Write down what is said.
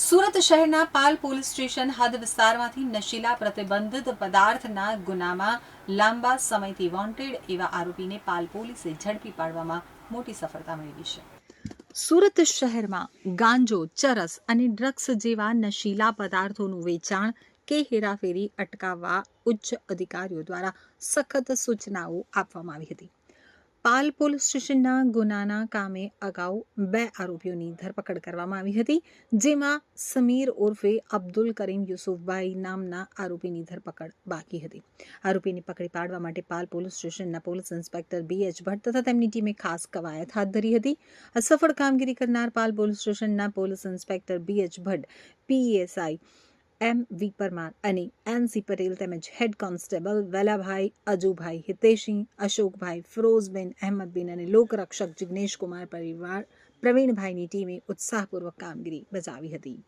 સુરત શહેરના પાલ police station હદ વિસ્તારમાંથી નશીલા પ્રતિબંધિત પદાર્થના ગુનામાં લાંબા સમયથી વોન્ટેડ એવા આરોપીને પાલ પોલીસે ઝડપી પાડવામાં મોટી સફળતા મેળવી છે. સુરત શહેરમાં ગાંજો, ચરસ અને ડ્રગ્સ જેવા નશીલા પદાર્થોનું વેચાણ કે હેરાફેરી અટકાવવા ઉચ્ચ અધિકારીઓ દ્વારા સખત સૂચનાઓ આપવામાં આવી હતી. પાલ પોલીસ સ્ટેશનના ગુનાના કામે અગાઉ 2 આરોપીઓની ધરપકડ કરવામાં આવી હતી, જેમાં સમીર ઉર્ફે અબ્દુલ કરીમ યુસુફભાઈ નામના આરોપીની ધરપકડ બાકી હતી. આરોપીને પકડી પાડવા માટે પાલ પોલીસ સ્ટેશનના પોલીસ ઇન્સ્પેક્ટર BH ભટ્ટ તથા તેમની ટીમે ખાસ કવાયત હાથ ધરી હતી. આ સફળ કામગીરી કરનાર પાલ પોલીસ સ્ટેશનના police inspector BH Bhatt, PSI MV Parmar અને NC પટેલ તેમજ હેડ કોન્સ્ટેબલ વેલાભાઈ, અજુભાઈ, હિતેશસિંહ, અશોકભાઈ, ફિરોઝબેન, અહેમદબેન અને લોકરક્ષક જિગ્નેશ કુમાર પરિવાર પ્રવીણભાઈની ટીમે ઉત્સાહપૂર્વક કામગીરી બજાવી હતી.